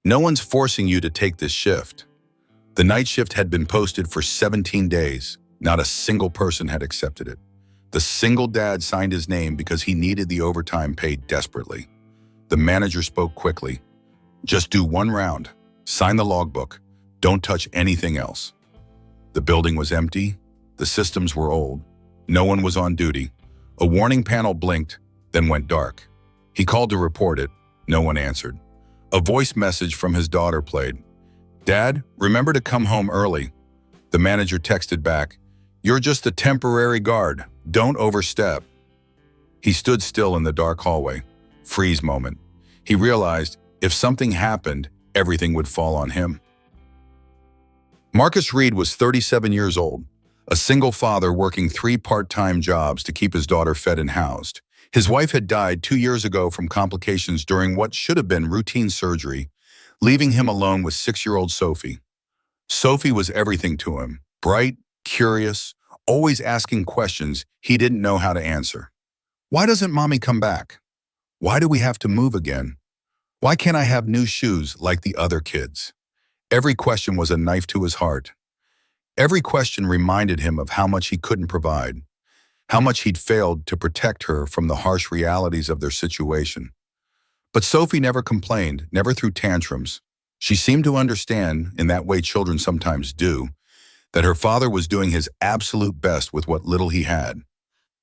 No one's forcing you to take this shift. The night shift had been posted for 17 days. Not a single person had accepted it. The single dad signed his name because he needed the overtime paid desperately. The manager spoke quickly. Just do one round. Sign the logbook. Don't touch anything else. The building was empty. The systems were old. No one was on duty. A warning panel blinked, then went dark. He called to report it. No one answered. A voice message from his daughter played. "Dad, remember to come home early." The manager texted back, "You're just a temporary guard. Don't overstep." He stood still in the dark hallway. Freeze moment. He realized if something happened, everything would fall on him. Marcus Reed was 37 years old, a single father working 3 part-time jobs to keep his daughter fed and housed. His wife had died 2 years ago from complications during what should have been routine surgery, leaving him alone with 6-year-old Sophie. Sophie was everything to him, bright, curious, always asking questions he didn't know how to answer. Why doesn't mommy come back? Why do we have to move again? Why can't I have new shoes like the other kids? Every question was a knife to his heart. Every question reminded him of how much he couldn't provide, how much he'd failed to protect her from the harsh realities of their situation. But Sophie never complained, never threw tantrums. She seemed to understand, in that way children sometimes do, that her father was doing his absolute best with what little he had.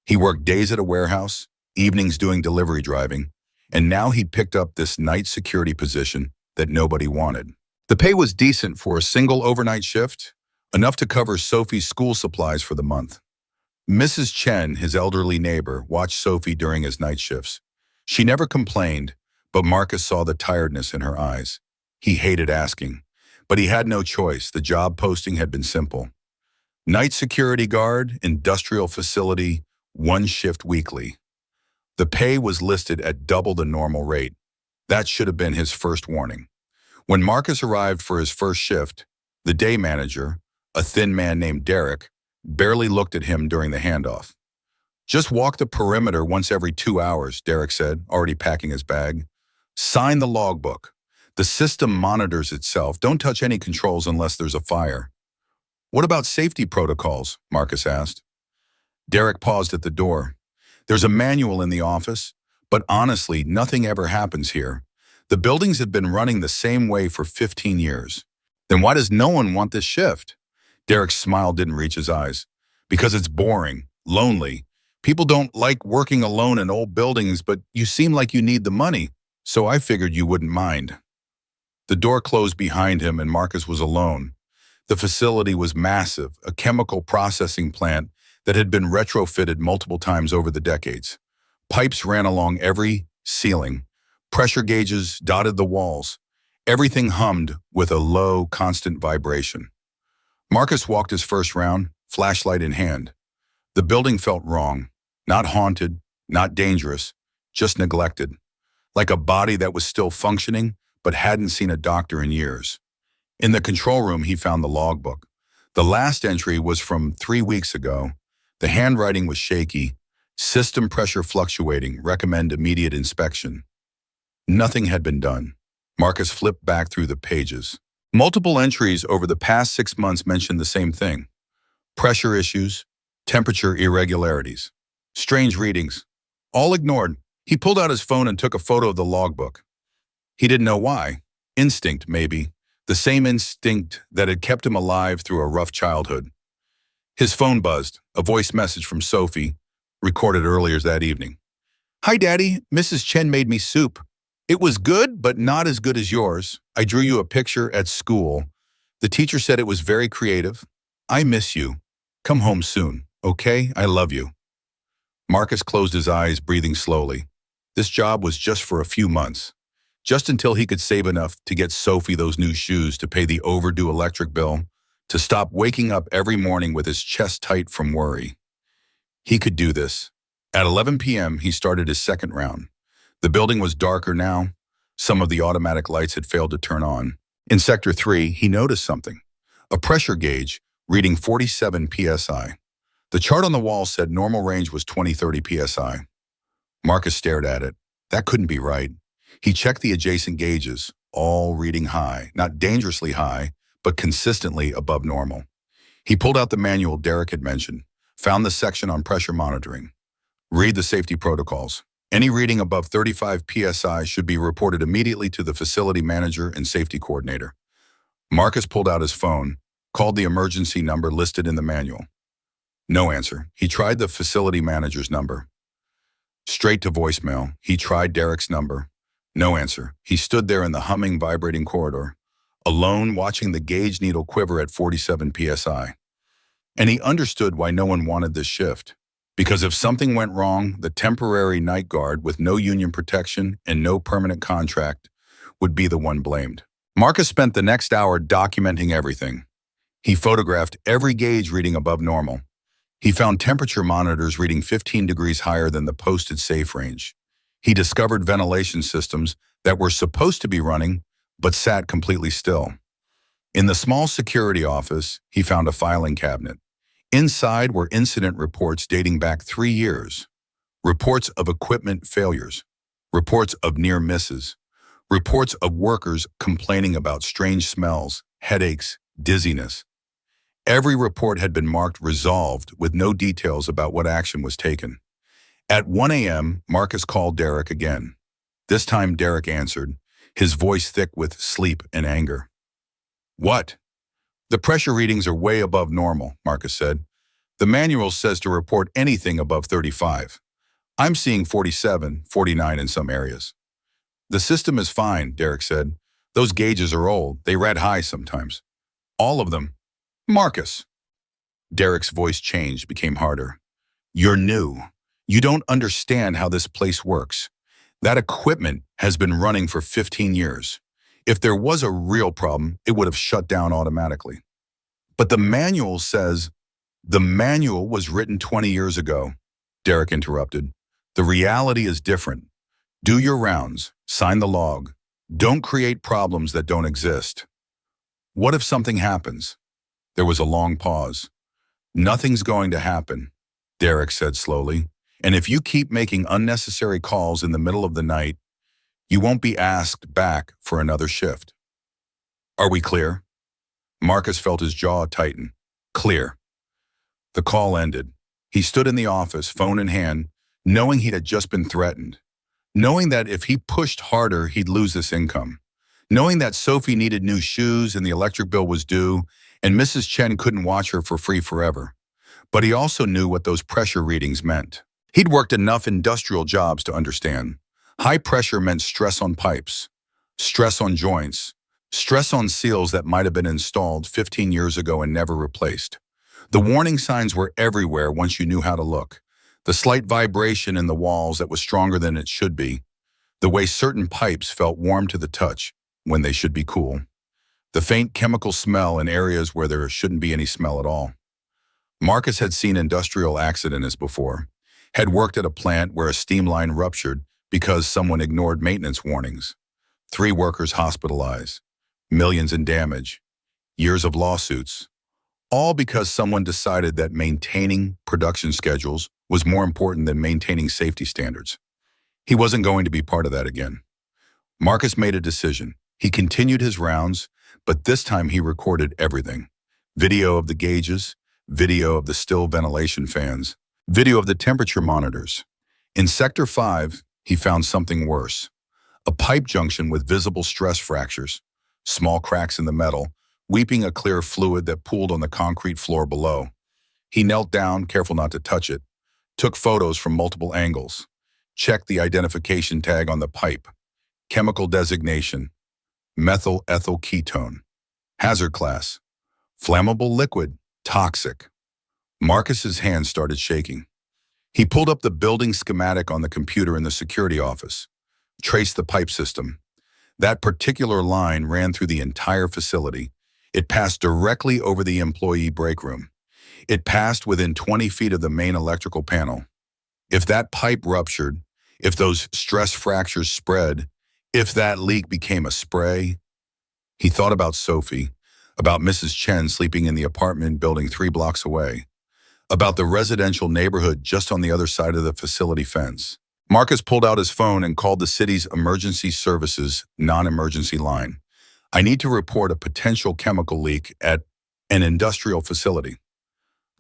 He worked days at a warehouse, evenings doing delivery driving, and now he'd picked up this night security position that nobody wanted. The pay was decent for a single overnight shift, enough to cover Sophie's school supplies for the month. Mrs. Chen, his elderly neighbor, watched Sophie during his night shifts. She never complained, but Marcus saw the tiredness in her eyes. He hated asking, but he had no choice. The job posting had been simple. Night security guard, industrial facility, 1 shift weekly. The pay was listed at double the normal rate. That should have been his first warning. When Marcus arrived for his first shift, the day manager, a thin man named Derek, barely looked at him during the handoff. "Just walk the perimeter once every 2 hours, Derek said, already packing his bag. "Sign the logbook. The system monitors itself. Don't touch any controls unless there's a fire." "What about safety protocols?" Marcus asked. Derek paused at the door. "There's a manual in the office, but honestly, nothing ever happens here. The buildings have been running the same way for 15 years. Then why does no one want this shift?" Derek's smile didn't reach his eyes. "Because it's boring, lonely. People don't like working alone in old buildings, but you seem like you need the money, so I figured you wouldn't mind." The door closed behind him and Marcus was alone. The facility was massive, a chemical processing plant that had been retrofitted multiple times over the decades. Pipes ran along every ceiling. Pressure gauges dotted the walls. Everything hummed with a low, constant vibration. Marcus walked his first round, flashlight in hand. The building felt wrong. Not haunted, not dangerous, just neglected. Like a body that was still functioning, but hadn't seen a doctor in years. In the control room, he found the logbook. The last entry was from 3 weeks ago. The handwriting was shaky. System pressure fluctuating. Recommend immediate inspection. Nothing had been done. Marcus flipped back through the pages. Multiple entries over the past 6 months mentioned the same thing. Pressure issues, temperature irregularities, strange readings. All ignored. He pulled out his phone and took a photo of the logbook. He didn't know why. Instinct, maybe. The same instinct that had kept him alive through a rough childhood. His phone buzzed, a voice message from Sophie, recorded earlier that evening. "Hi, Daddy. Mrs. Chen made me soup. It was good, but not as good as yours. I drew you a picture at school. The teacher said it was very creative. I miss you. Come home soon, okay? I love you." Marcus closed his eyes, breathing slowly. This job was just for a few months, just until he could save enough to get Sophie those new shoes, to pay the overdue electric bill, to stop waking up every morning with his chest tight from worry. He could do this. At 11 p.m., he started his second round. The building was darker now. Some of the automatic lights had failed to turn on. In Sector 3, he noticed something. A pressure gauge reading 47 psi. The chart on the wall said normal range was 20-30 psi. Marcus stared at it. That couldn't be right. He checked the adjacent gauges, all reading high, not dangerously high, but consistently above normal. He pulled out the manual Derek had mentioned, found the section on pressure monitoring. Read the safety protocols. Any reading above 35 psi should be reported immediately to the facility manager and safety coordinator. Marcus pulled out his phone, called the emergency number listed in the manual. No answer. He tried the facility manager's number. Straight to voicemail. He tried Derek's number. No answer. He stood there in the humming, vibrating corridor, alone watching the gauge needle quiver at 47 psi. And he understood why no one wanted this shift. Because if something went wrong, the temporary night guard with no union protection and no permanent contract would be the one blamed. Marcus spent the next hour documenting everything. He photographed every gauge reading above normal. He found temperature monitors reading 15 degrees higher than the posted safe range. He discovered ventilation systems that were supposed to be running, but sat completely still. In the small security office, he found a filing cabinet. Inside were incident reports dating back 3 years. Reports of equipment failures. Reports of near misses. Reports of workers complaining about strange smells, headaches, dizziness. Every report had been marked resolved with no details about what action was taken. At 1 a.m., Marcus called Derek again. This time Derek answered, his voice thick with sleep and anger. "What?" "The pressure readings are way above normal," Marcus said. "The manual says to report anything above 35. I'm seeing 47, 49 in some areas." "The system is fine," Derek said. "Those gauges are old. They read high sometimes." "All of them." "Marcus." Derek's voice changed, became harder. "You're new. You don't understand how this place works. That equipment has been running for 15 years. If there was a real problem, it would have shut down automatically." "But the manual says—" "The manual was written 20 years ago," Derek interrupted. "The reality is different. Do your rounds, sign the log. Don't create problems that don't exist." "What if something happens?" There was a long pause. "Nothing's going to happen," Derek said slowly. "And if you keep making unnecessary calls in the middle of the night, you won't be asked back for another shift. Are we clear?" Marcus felt his jaw tighten. "Clear." The call ended. He stood in the office, phone in hand, knowing he had just been threatened. Knowing that if he pushed harder, he'd lose this income. Knowing that Sophie needed new shoes and the electric bill was due, and Mrs. Chen couldn't watch her for free forever. But he also knew what those pressure readings meant. He'd worked enough industrial jobs to understand. High pressure meant stress on pipes, stress on joints, stress on seals that might have been installed 15 years ago and never replaced. The warning signs were everywhere once you knew how to look. The slight vibration in the walls that was stronger than it should be. The way certain pipes felt warm to the touch when they should be cool. The faint chemical smell in areas where there shouldn't be any smell at all. Marcus had seen industrial accidents before. Had worked at a plant where a steam line ruptured because someone ignored maintenance warnings. 3 workers hospitalized. Millions in damage. Years of lawsuits. All because someone decided that maintaining production schedules was more important than maintaining safety standards. He wasn't going to be part of that again. Marcus made a decision. He continued his rounds, but this time he recorded everything. Video of the gauges, video of the still ventilation fans, video of the temperature monitors. In Sector 5, he found something worse. A pipe junction with visible stress fractures, small cracks in the metal, weeping a clear fluid that pooled on the concrete floor below. He knelt down, careful not to touch it, took photos from multiple angles, checked the identification tag on the pipe, chemical designation, methyl ethyl ketone, hazard class, flammable liquid, toxic. Marcus's hands started shaking. He pulled up the building schematic on the computer in the security office, traced the pipe system. That particular line ran through the entire facility. It passed directly over the employee break room. It passed within 20 feet of the main electrical panel. If that pipe ruptured, if those stress fractures spread, if that leak became a spray. He thought about Sophie, about Mrs. Chen sleeping in the apartment building 3 blocks away, about the residential neighborhood just on the other side of the facility fence. Marcus pulled out his phone and called the city's emergency services non-emergency line. I need to report a potential chemical leak at an industrial facility.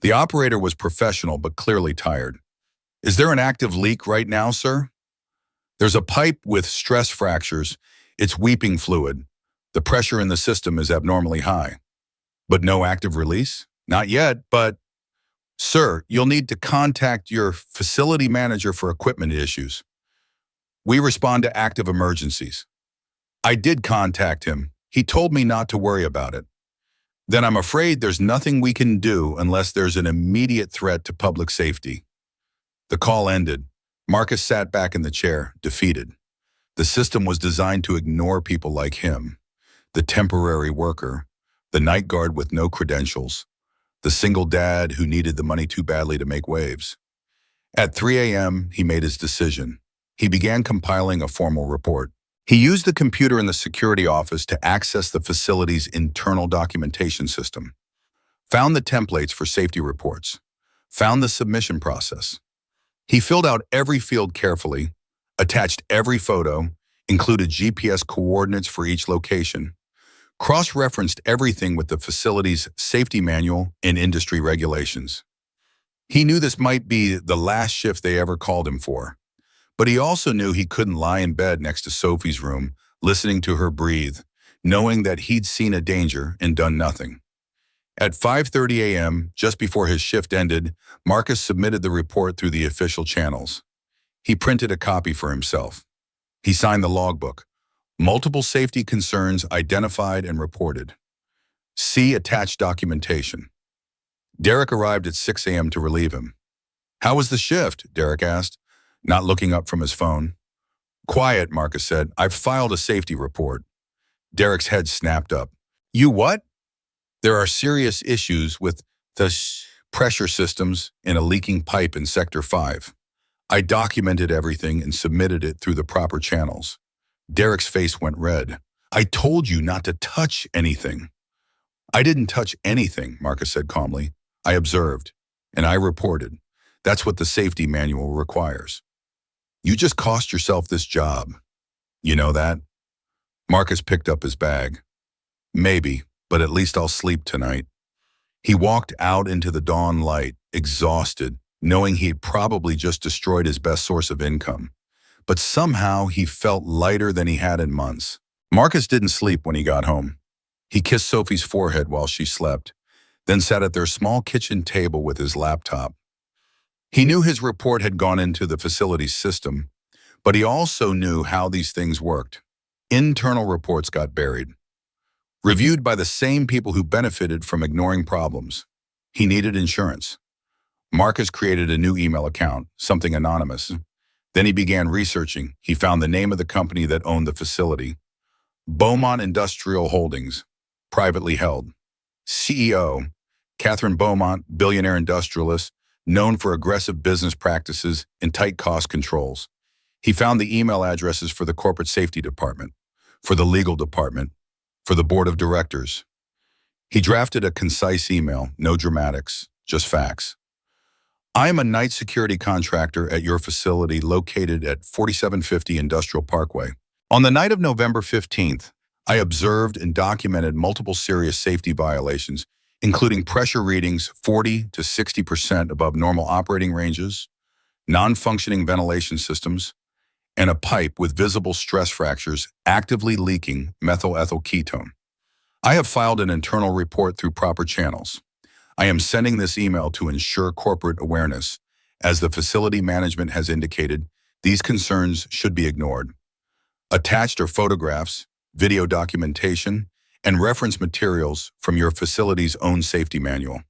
The operator was professional but clearly tired. Is there an active leak right now, sir? There's a pipe with stress fractures. It's weeping fluid. The pressure in the system is abnormally high. But no active release? Not yet, but... Sir, you'll need to contact your facility manager for equipment issues. We respond to active emergencies. I did contact him. He told me not to worry about it. Then I'm afraid there's nothing we can do unless there's an immediate threat to public safety. The call ended. Marcus sat back in the chair, defeated. The system was designed to ignore people like him, the temporary worker, the night guard with no credentials, the single dad who needed the money too badly to make waves. At 3 a.m., he made his decision. He began compiling a formal report. He used the computer in the security office to access the facility's internal documentation system, found the templates for safety reports, found the submission process. He filled out every field carefully, attached every photo, included GPS coordinates for each location, cross-referenced everything with the facility's safety manual and industry regulations. He knew this might be the last shift they ever called him for, but he also knew he couldn't lie in bed next to Sophie's room, listening to her breathe, knowing that he'd seen a danger and done nothing. At 5:30 a.m., just before his shift ended, Marcus submitted the report through the official channels. He printed a copy for himself. He signed the logbook. Multiple safety concerns identified and reported. See attached documentation. Derek arrived at 6 a.m. to relieve him. How was the shift? Derek asked, not looking up from his phone. Quiet, Marcus said. I've filed a safety report. Derek's head snapped up. You what? There are serious issues with the pressure systems in a leaking pipe in Sector 5. I documented everything and submitted it through the proper channels. Derek's face went red. I told you not to touch anything. I didn't touch anything, Marcus said calmly. I observed, and I reported. That's what the safety manual requires. You just cost yourself this job. You know that? Marcus picked up his bag. Maybe, but at least I'll sleep tonight. He walked out into the dawn light, exhausted, knowing he had probably just destroyed his best source of income. But somehow he felt lighter than he had in months. Marcus didn't sleep when he got home. He kissed Sophie's forehead while she slept, then sat at their small kitchen table with his laptop. He knew his report had gone into the facility's system, but he also knew how these things worked. Internal reports got buried, reviewed by the same people who benefited from ignoring problems. He needed insurance. Marcus created a new email account, something anonymous. Then he began researching. He found the name of the company that owned the facility. Beaumont Industrial Holdings, privately held. CEO, Catherine Beaumont, billionaire industrialist, known for aggressive business practices and tight cost controls. He found the email addresses for the corporate safety department, for the legal department, for the board of directors. He drafted a concise email, no dramatics, just facts. I am a night security contractor at your facility located at 4750 Industrial Parkway. On the night of November 15th, I observed and documented multiple serious safety violations, including pressure readings 40 to 60% above normal operating ranges, non-functioning ventilation systems, and a pipe with visible stress fractures actively leaking methyl ethyl ketone. I have filed an internal report through proper channels. I am sending this email to ensure corporate awareness. As the facility management has indicated, these concerns should be ignored. Attached are photographs, video documentation, and reference materials from your facility's own safety manual.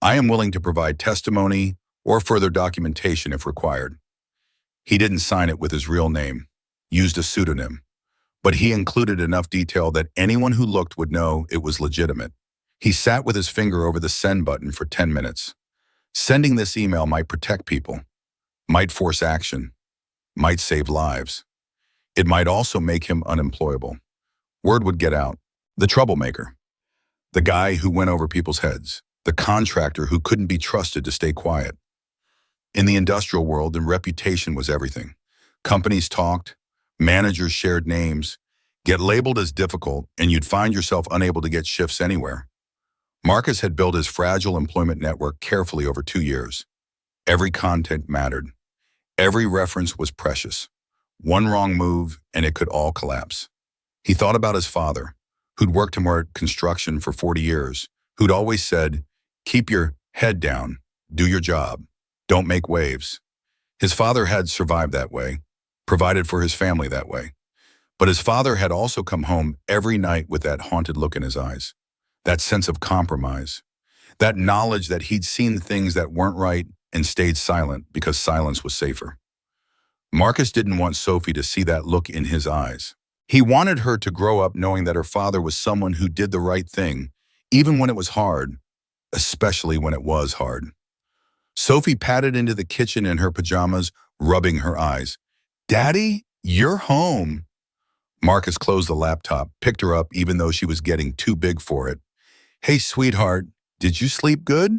I am willing to provide testimony or further documentation if required. He didn't sign it with his real name, used a pseudonym, but he included enough detail that anyone who looked would know it was legitimate. He sat with his finger over the send button for 10 minutes. Sending this email might protect people, might force action, might save lives. It might also make him unemployable. Word would get out. The troublemaker, the guy who went over people's heads, the contractor who couldn't be trusted to stay quiet. In the industrial world, the reputation was everything. Companies talked, managers shared names, get labeled as difficult, and you'd find yourself unable to get shifts anywhere. Marcus had built his fragile employment network carefully over 2 years. Every content mattered. Every reference was precious. One wrong move, and it could all collapse. He thought about his father, who'd worked in construction for 40 years, who'd always said, "Keep your head down, do your job, don't make waves." His father had survived that way, provided for his family that way. But his father had also come home every night with that haunted look in his eyes, that sense of compromise, that knowledge that he'd seen things that weren't right and stayed silent because silence was safer. Marcus didn't want Sophie to see that look in his eyes. He wanted her to grow up knowing that her father was someone who did the right thing, even when it was hard, especially when it was hard. Sophie padded into the kitchen in her pajamas, rubbing her eyes. "Daddy, you're home." Marcus closed the laptop, picked her up even though she was getting too big for it. "Hey, sweetheart, did you sleep good?"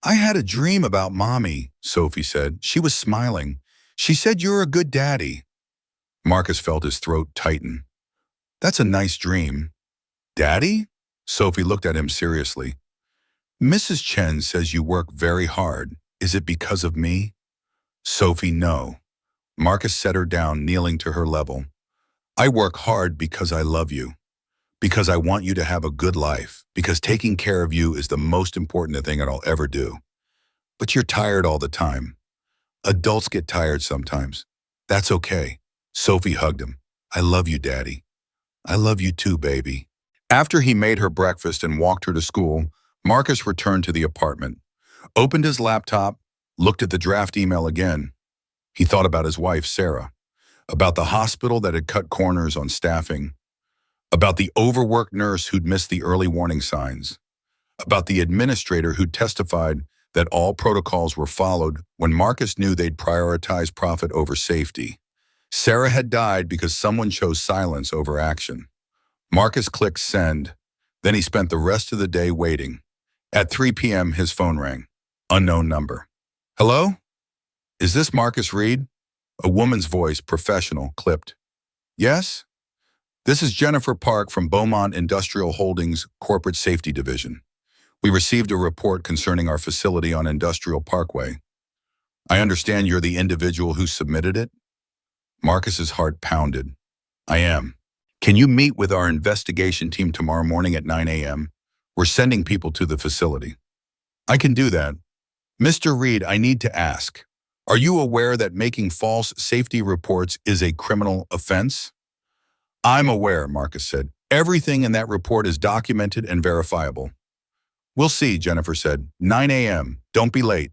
"I had a dream about Mommy," Sophie said. She was smiling. "She said you're a good daddy." Marcus felt his throat tighten. "That's a nice dream." "Daddy?" Sophie looked at him seriously. "Mrs. Chen says you work very hard. Is it because of me?" "Sophie, no." Marcus set her down, kneeling to her level. "I work hard because I love you, because I want you to have a good life, because taking care of you is the most important thing I'll ever do. But you're tired all the time. Adults get tired sometimes. That's okay." Sophie hugged him. "I love you, Daddy. I love you too, baby." After he made her breakfast and walked her to school, Marcus returned to the apartment, opened his laptop, looked at the draft email again. He thought about his wife, Sarah, about the hospital that had cut corners on staffing, about the overworked nurse who'd missed the early warning signs, about the administrator who testified that all protocols were followed when Marcus knew they'd prioritize profit over safety. Sarah had died because someone chose silence over action. Marcus clicked send. Then he spent the rest of the day waiting. At 3 p.m., his phone rang. Unknown number. "Hello? Is this Marcus Reed?" A woman's voice, professional, clipped. "Yes? This is Jennifer Park from Beaumont Industrial Holdings Corporate Safety Division. We received a report concerning our facility on Industrial Parkway. I understand you're the individual who submitted it?" Marcus's heart pounded. "I am. Can you meet with our investigation team tomorrow morning at 9 a.m.? We're sending people to the facility." "I can do that. Mr. Reed, I need to ask. Are you aware that making false safety reports is a criminal offense?" "I'm aware," Marcus said. "Everything in that report is documented and verifiable." "We'll see," Jennifer said. 9 a.m. Don't be late."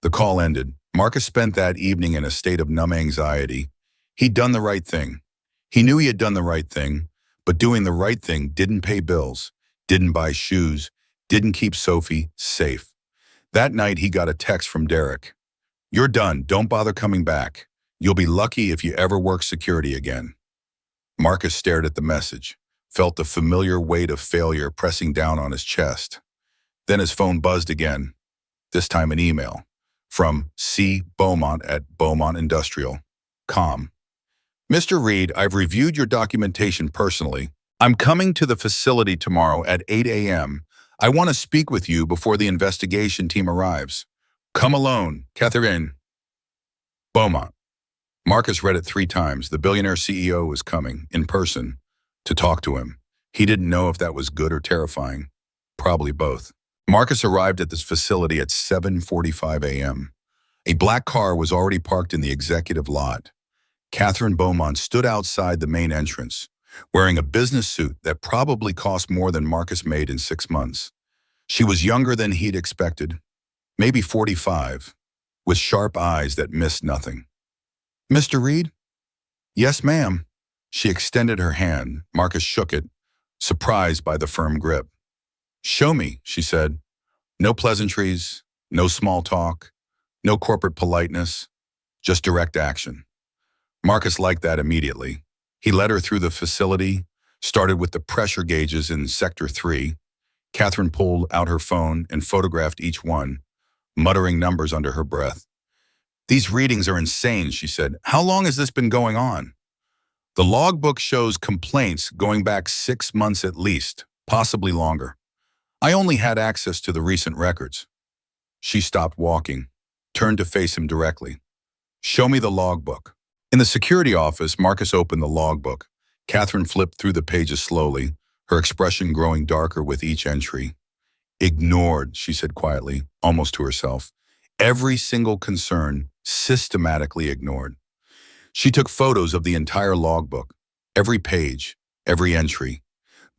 The call ended. Marcus spent that evening in a state of numb anxiety. He'd done the right thing. He knew he had done the right thing, but doing the right thing didn't pay bills, didn't buy shoes, didn't keep Sophie safe. That night, he got a text from Derek. "You're done. Don't bother coming back. You'll be lucky if you ever work security again." Marcus stared at the message, felt the familiar weight of failure pressing down on his chest. Then his phone buzzed again, this time an email, from C. Beaumont at Beaumont Industrial. Com. "Mr. Reed, I've reviewed your documentation personally. I'm coming to the facility tomorrow at 8 a.m. I want to speak with you before the investigation team arrives. Come alone, Catherine." Beaumont. Marcus read it 3 times. The billionaire CEO was coming, in person, to talk to him. He didn't know if that was good or terrifying. Probably both. Marcus arrived at this facility at 7:45 a.m. A black car was already parked in the executive lot. Catherine Beaumont stood outside the main entrance, wearing a business suit that probably cost more than Marcus made in 6 months. She was younger than he'd expected, maybe 45, with sharp eyes that missed nothing. "Mr. Reed?" "Yes, ma'am." She extended her hand. Marcus shook it, surprised by the firm grip. "Show me," she said. No pleasantries, no small talk, no corporate politeness, just direct action. Marcus liked that immediately. He led her through the facility, started with the pressure gauges in Sector 3. Catherine pulled out her phone and photographed each one, muttering numbers under her breath. These readings are insane, she said. How long has this been going on? The logbook shows complaints going back 6 months at least, possibly longer. I only had access to the recent records. She stopped walking, turned to face him directly. Show me the logbook. In the security office, Marcus opened the logbook. Catherine flipped through the pages slowly, her expression growing darker with each entry. Ignored, she said quietly, almost to herself. Every single concern, systematically ignored. She took photos of the entire logbook, every page, every entry,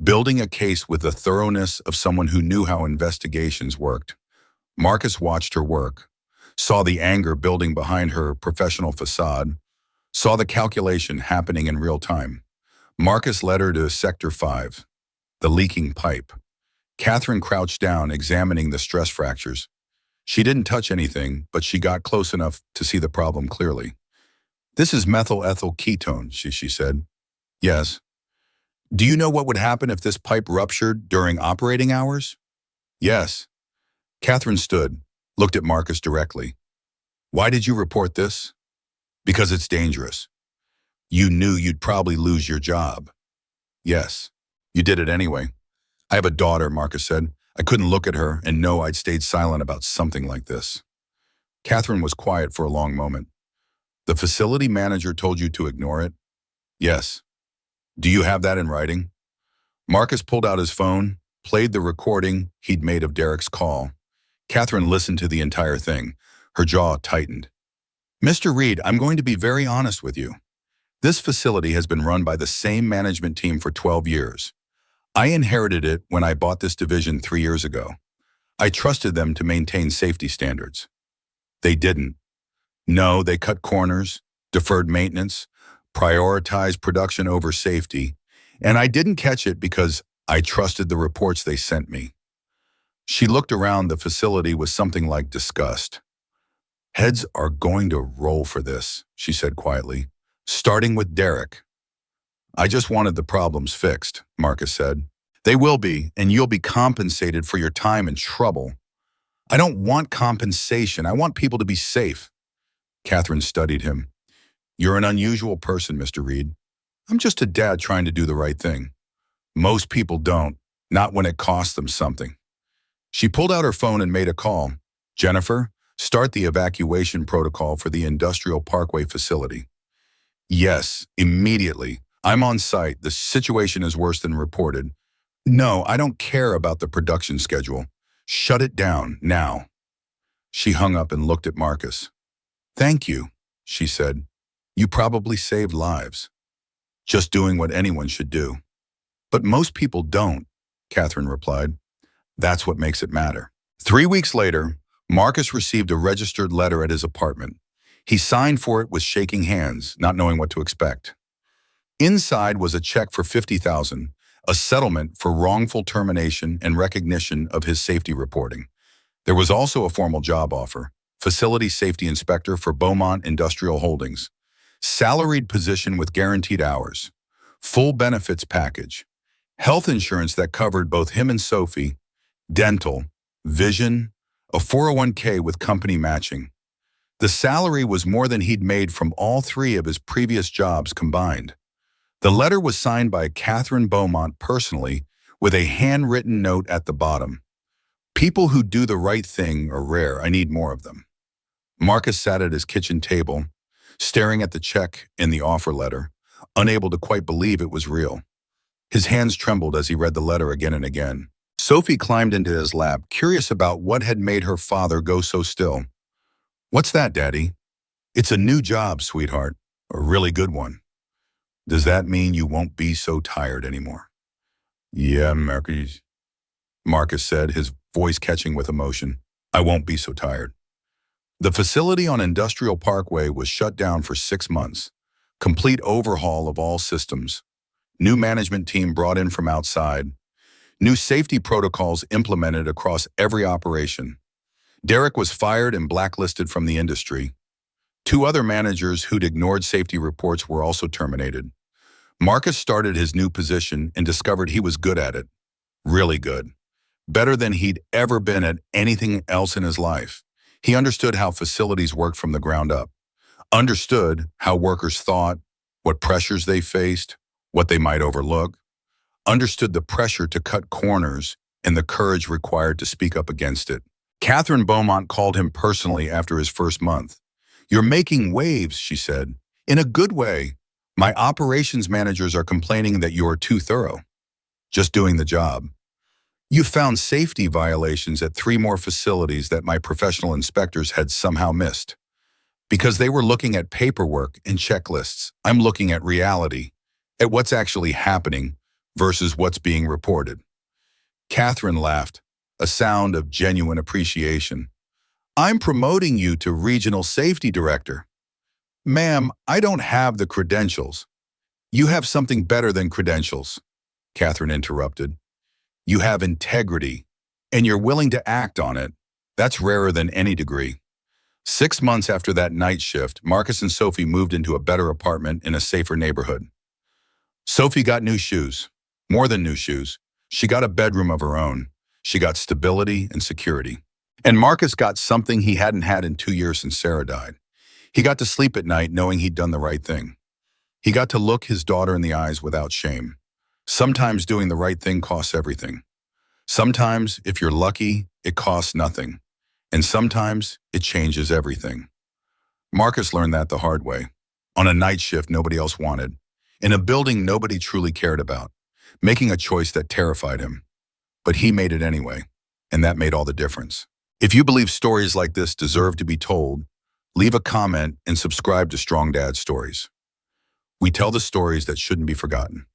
building a case with the thoroughness of someone who knew how investigations worked. Marcus watched her work, saw the anger building behind her professional facade, saw the calculation happening in real time. Marcus led her to Sector 5, the leaking pipe. Catherine crouched down, examining the stress fractures. She didn't touch anything, but she got close enough to see the problem clearly. This is methyl ethyl ketone, she said. Yes. Do you know what would happen if this pipe ruptured during operating hours? Yes. Catherine stood, looked at Marcus directly. Why did you report this? Because it's dangerous. You knew you'd probably lose your job. Yes. You did it anyway. I have a daughter, Marcus said. I couldn't look at her and know I'd stayed silent about something like this. Catherine was quiet for a long moment. The facility manager told you to ignore it? Yes. Do you have that in writing? Marcus pulled out his phone, played the recording he'd made of Derek's call. Catherine listened to the entire thing. Her jaw tightened. Mr. Reed, I'm going to be very honest with you. This facility has been run by the same management team for 12 years. I inherited it when I bought this division 3 years ago. I trusted them to maintain safety standards. They didn't. No, they cut corners, deferred maintenance, prioritized production over safety, and I didn't catch it because I trusted the reports they sent me. She looked around the facility with something like disgust. Heads are going to roll for this, she said quietly, starting with Derek. I just wanted the problems fixed, Marcus said. They will be, and you'll be compensated for your time and trouble. I don't want compensation. I want people to be safe. Catherine studied him. You're an unusual person, Mr. Reed. I'm just a dad trying to do the right thing. Most people don't, not when it costs them something. She pulled out her phone and made a call. Jennifer, start the evacuation protocol for the Industrial Parkway facility. Yes, immediately. I'm on site. The situation is worse than reported. No, I don't care about the production schedule. Shut it down, now. She hung up and looked at Marcus. Thank you, she said. You probably saved lives. Just doing what anyone should do. But most people don't, Catherine replied. That's what makes it matter. 3 weeks later, Marcus received a registered letter at his apartment. He signed for it with shaking hands, not knowing what to expect. Inside was a check for $50,000, a settlement for wrongful termination and recognition of his safety reporting. There was also a formal job offer, Facility Safety Inspector for Beaumont Industrial Holdings, salaried position with guaranteed hours, full benefits package, health insurance that covered both him and Sophie, dental, vision, a 401k with company matching. The salary was more than he'd made from all 3 of his previous jobs combined. The letter was signed by Catherine Beaumont personally, with a handwritten note at the bottom. People who do the right thing are rare. I need more of them. Marcus sat at his kitchen table, staring at the check and the offer letter, unable to quite believe it was real. His hands trembled as he read the letter again and again. Sophie climbed into his lap, curious about what had made her father go so still. What's that, Daddy? It's a new job, sweetheart. A really good one. Does that mean you won't be so tired anymore? Yeah, Marcus said, his voice catching with emotion. I won't be so tired. The facility on Industrial Parkway was shut down for 6 months. Complete overhaul of all systems. New management team brought in from outside. New safety protocols implemented across every operation. Derek was fired and blacklisted from the industry. 2 other managers who'd ignored safety reports were also terminated. Marcus started his new position and discovered he was good at it. Really good. Better than he'd ever been at anything else in his life. He understood how facilities worked from the ground up, understood how workers thought, what pressures they faced, what they might overlook, understood the pressure to cut corners and the courage required to speak up against it. Catherine Beaumont called him personally after his first month. "You're making waves," she said. "In a good way. My operations managers are complaining that you are too thorough. Just doing the job. You found safety violations at 3 more facilities that my professional inspectors had somehow missed. Because they were looking at paperwork and checklists. I'm looking at reality, at what's actually happening versus what's being reported." Catherine laughed, a sound of genuine appreciation. "I'm promoting you to Regional Safety Director." "Ma'am, I don't have the credentials." "You have something better than credentials," Catherine interrupted. "You have integrity, and you're willing to act on it. That's rarer than any degree." 6 months after that night shift, Marcus and Sophie moved into a better apartment in a safer neighborhood. Sophie got new shoes. More than new shoes. She got a bedroom of her own. She got stability and security. And Marcus got something he hadn't had in 2 years since Sarah died. He got to sleep at night knowing he'd done the right thing. He got to look his daughter in the eyes without shame. Sometimes doing the right thing costs everything. Sometimes, if you're lucky, it costs nothing. And sometimes, it changes everything. Marcus learned that the hard way. On a night shift nobody else wanted. In a building nobody truly cared about. Making a choice that terrified him. But he made it anyway. And that made all the difference. If you believe stories like this deserve to be told, leave a comment and subscribe to Strong Dad Stories. We tell the stories that shouldn't be forgotten.